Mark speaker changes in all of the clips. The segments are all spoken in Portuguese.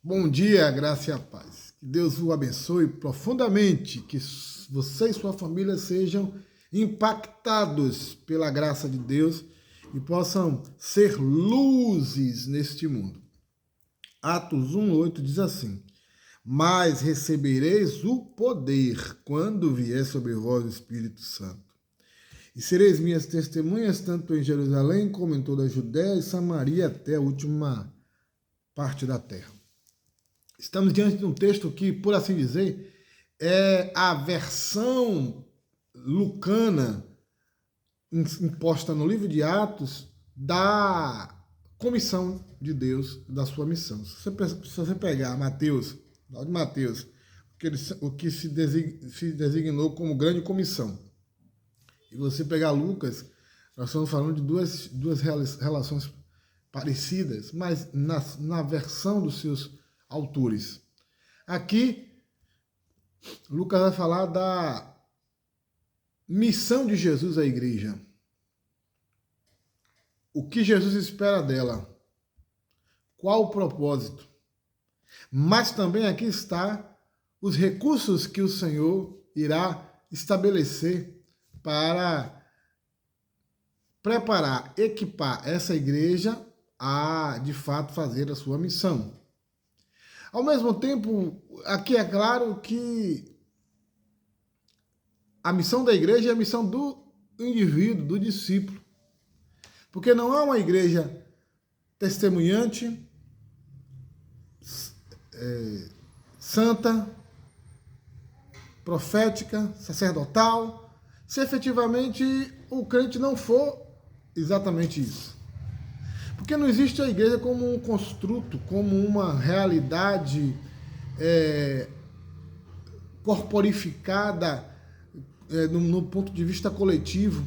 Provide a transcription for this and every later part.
Speaker 1: Bom dia, graça e a paz. Que Deus o abençoe profundamente, que você e sua família sejam impactados pela graça de Deus e possam ser luzes neste mundo. Atos 1:8 diz assim: Mas recebereis o poder quando vier sobre vós o Espírito Santo. E sereis minhas testemunhas tanto em Jerusalém como em toda a Judéia e Samaria até a última parte da terra. Estamos diante de um texto que, por assim dizer, é a versão lucana imposta no livro de Atos da comissão de Deus, da sua missão. Se você pegar Mateus, lá de Mateus, o que se designou como grande comissão, e você pegar Lucas, nós estamos falando de duas relações parecidas, mas na versão dos seus autores. Aqui, Lucas vai falar da missão de Jesus à igreja. O que Jesus espera dela. Qual o propósito. Mas também aqui está os recursos que o Senhor irá estabelecer para preparar, equipar essa igreja a, de fato, fazer a sua missão. Ao mesmo tempo, aqui é claro que a missão da igreja é a missão do indivíduo, do discípulo. Porque não há uma igreja testemunhante, santa, profética, sacerdotal, se efetivamente o crente não for exatamente isso. Porque não existe a igreja como um construto, como uma realidade corporificada no ponto de vista coletivo.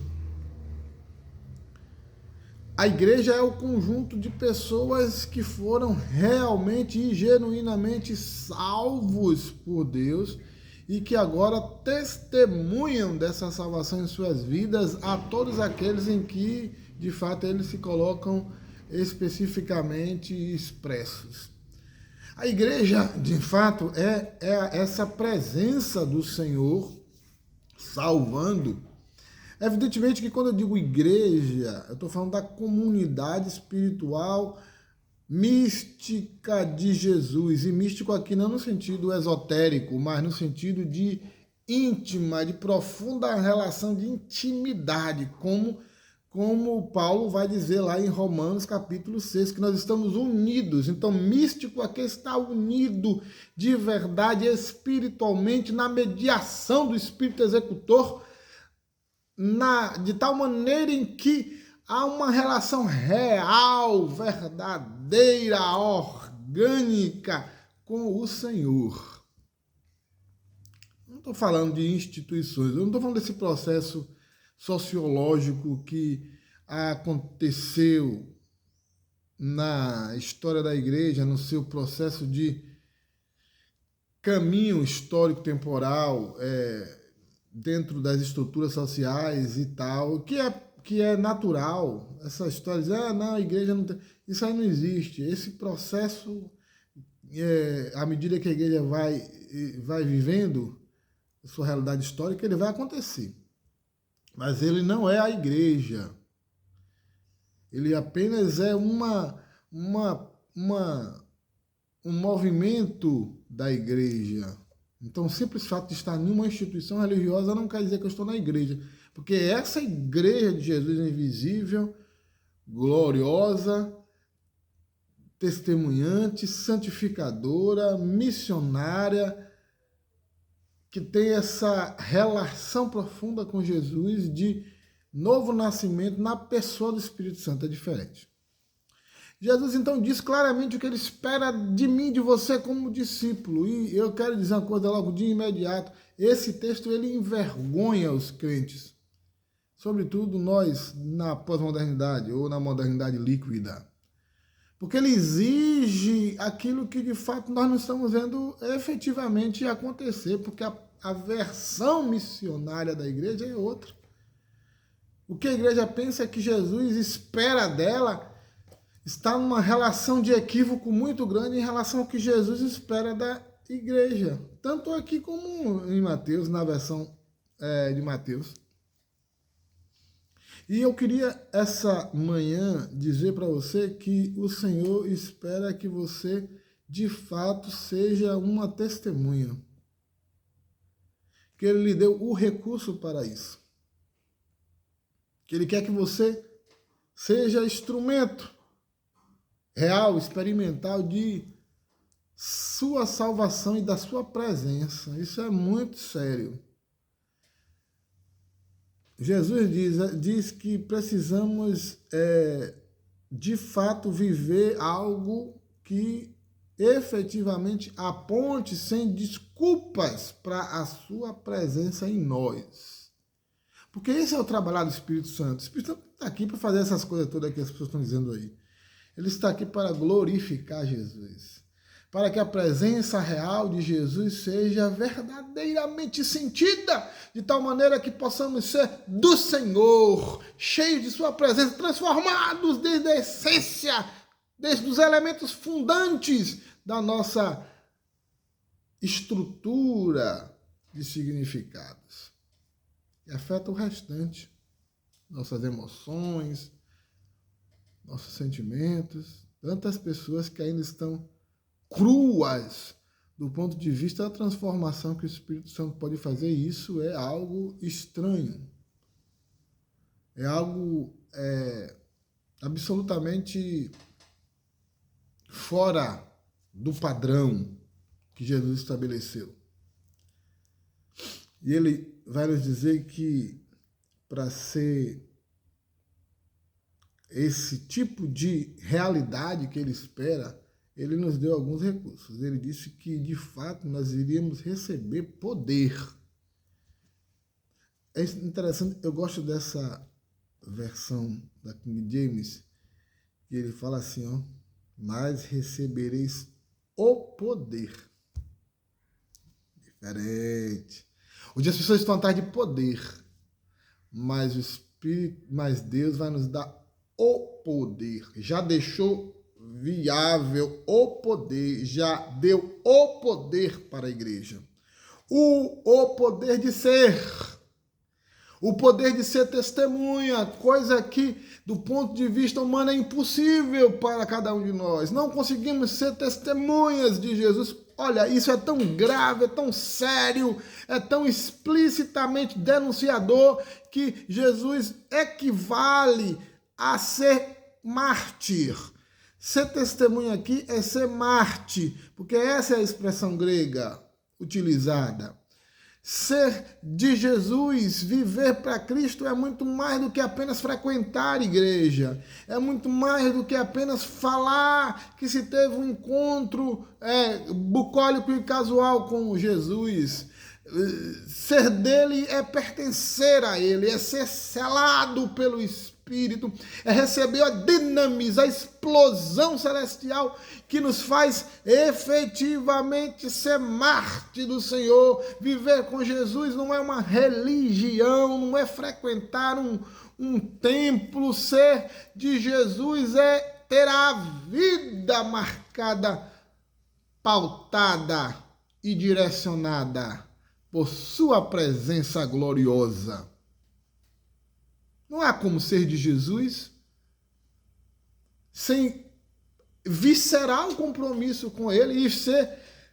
Speaker 1: A igreja é o conjunto de pessoas que foram realmente e genuinamente salvos por Deus e que agora testemunham dessa salvação em suas vidas a todos aqueles em que, de fato, eles se colocam especificamente expressos. A igreja, de fato, é essa presença do Senhor salvando. Evidentemente que quando eu digo igreja, eu estou falando da comunidade espiritual mística de Jesus. E místico aqui não no sentido esotérico, mas no sentido de íntima, de profunda relação de intimidade, como Paulo vai dizer lá em Romanos capítulo 6, que nós estamos unidos. Então, místico aqui está unido de verdade espiritualmente na mediação do Espírito Executor, de tal maneira em que há uma relação real, verdadeira, orgânica com o Senhor. Não estou falando de instituições, eu não estou falando desse processo sociológico que aconteceu na história da igreja, no seu processo de caminho histórico-temporal, dentro das estruturas sociais e tal, que é natural. Essa história de não, a igreja não tem... Isso aí não existe. Esse processo, à medida que a igreja vai vivendo a sua realidade histórica, ele vai acontecer. Mas ele não é a igreja. Ele apenas é um movimento da igreja. Então, o simples fato de estar em uma instituição religiosa não quer dizer que eu estou na igreja. Porque essa igreja de Jesus é invisível, gloriosa, testemunhante, santificadora, missionária, que tem essa relação profunda com Jesus de novo nascimento na pessoa do Espírito Santo. É diferente. Jesus então diz claramente o que ele espera de mim, de você como discípulo. E eu quero dizer uma coisa logo de imediato. Esse texto ele envergonha os crentes. Sobretudo nós na pós-modernidade ou na modernidade líquida. Porque ele exige aquilo que de fato nós não estamos vendo efetivamente acontecer. Porque a versão missionária da igreja é outra. O que a igreja pensa é que Jesus espera dela está numa relação de equívoco muito grande em relação ao que Jesus espera da igreja. Tanto aqui como em Mateus, na versão de Mateus. E eu queria essa manhã dizer para você que o Senhor espera que você de fato seja uma testemunha. Que Ele lhe deu o recurso para isso. Que Ele quer que você seja instrumento real, experimental de sua salvação e da sua presença. Isso é muito sério. Jesus diz que precisamos, de fato, viver algo que efetivamente aponte sem desculpas para a sua presença em nós. Porque esse é o trabalho do Espírito Santo. O Espírito Santo está aqui para fazer essas coisas todas que as pessoas estão dizendo aí. Ele está aqui para glorificar Jesus. Para que a presença real de Jesus seja verdadeiramente sentida, de tal maneira que possamos ser do Senhor, cheios de sua presença, transformados desde a essência, desde os elementos fundantes da nossa estrutura de significados. E afeta o restante, nossas emoções, nossos sentimentos. Tantas pessoas que ainda estão cruas do ponto de vista da transformação que o Espírito Santo pode fazer. Isso é algo estranho. É algo absolutamente fora do padrão que Jesus estabeleceu. E ele vai nos dizer que para ser esse tipo de realidade que ele espera, ele nos deu alguns recursos. Ele disse que, de fato, nós iríamos receber poder. É interessante, eu gosto dessa versão da King James, que ele fala assim, ó, mas recebereis o poder. Diferente. Hoje as pessoas estão atrás de poder, mas o Espírito, mas Deus vai nos dar o poder. Já deixou viável o poder, já deu o poder para a igreja. O poder de ser. O poder de ser testemunha, coisa que, do ponto de vista humano, é impossível para cada um de nós. Não conseguimos ser testemunhas de Jesus. Olha, isso é tão grave, é tão sério, é tão explicitamente denunciador que Jesus equivale a ser mártir. Ser testemunha aqui é ser mártir, porque essa é a expressão grega utilizada. Ser de Jesus, viver para Cristo é muito mais do que apenas frequentar a igreja. É muito mais do que apenas falar que se teve um encontro bucólico e casual com Jesus. Ser dele é pertencer a ele, é ser selado pelo Espírito, é receber a dinamis, a explosão celestial que nos faz efetivamente ser mártir do Senhor. Viver com Jesus não é uma religião, não é frequentar um templo. Ser de Jesus é ter a vida marcada, pautada e direcionada por sua presença gloriosa. Não há como ser de Jesus sem viscerar um compromisso com ele e ser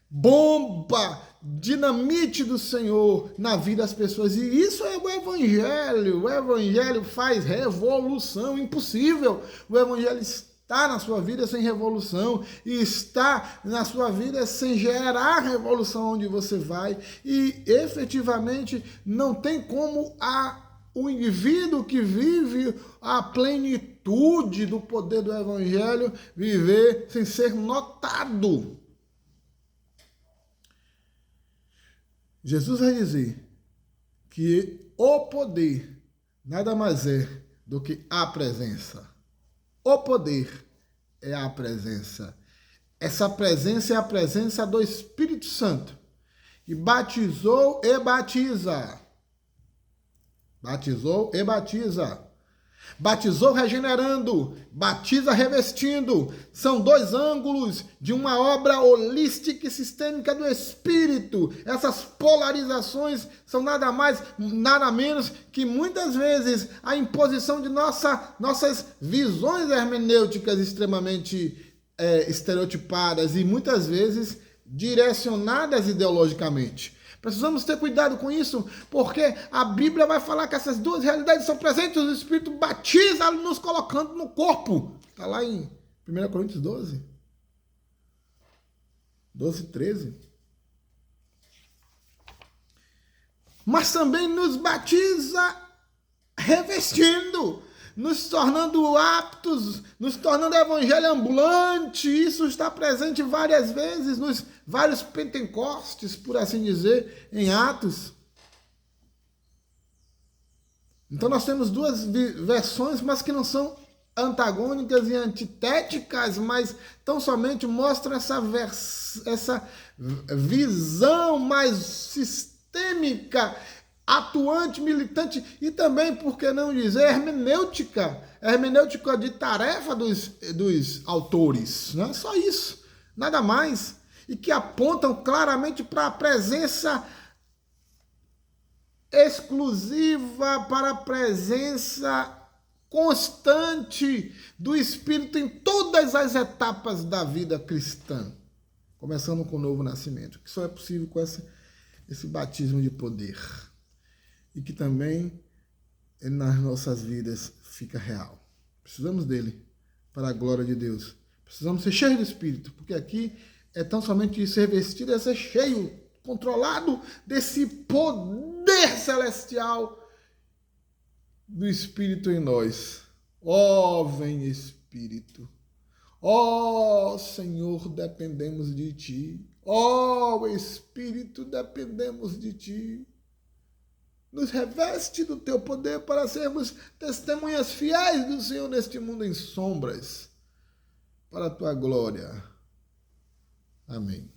Speaker 1: bomba, dinamite do Senhor na vida das pessoas. E isso é o Evangelho. O Evangelho faz revolução. Impossível o Evangelho está na sua vida sem revolução, e está na sua vida sem gerar revolução onde você vai. E efetivamente não tem como o indivíduo que vive a plenitude do poder do Evangelho viver sem ser notado. Jesus vai dizer que o poder nada mais é do que a presença. O poder é a presença. Essa presença é a presença do Espírito Santo, que batizou e batiza. Batizou e batiza. Batizou regenerando, batiza revestindo. São dois ângulos de uma obra holística e sistêmica do Espírito. Essas polarizações são nada mais, nada menos que muitas vezes a imposição de nossas visões hermenêuticas extremamente estereotipadas e muitas vezes direcionadas ideologicamente. Precisamos ter cuidado com isso, porque a Bíblia vai falar que essas duas realidades são presentes, o Espírito batiza nos colocando no corpo. Está lá em 1 Coríntios 12, 13. Mas também nos batiza revestindo, nos tornando aptos, nos tornando evangelho ambulante. Isso está presente várias vezes nos vários pentecostes, por assim dizer, em Atos. Então nós temos duas versões, mas que não são antagônicas e antitéticas, mas tão somente mostram essa visão mais sistêmica, atuante, militante e também, por que não dizer, hermenêutica de tarefa dos autores, não é só isso, nada mais, e que apontam claramente para a presença exclusiva, para a presença constante do Espírito em todas as etapas da vida cristã, começando com o novo nascimento, que só é possível com esse batismo de poder. E que também nas nossas vidas fica real. Precisamos dele para a glória de Deus. Precisamos ser cheios do Espírito, porque aqui é tão somente ser vestido, é ser cheio, controlado desse poder celestial do Espírito em nós. Ó, vem Espírito. Ó, Senhor, dependemos de Ti. Ó, Espírito, dependemos de Ti. Nos reveste do Teu poder para sermos testemunhas fiéis do Senhor neste mundo em sombras, para a Tua glória. Amém.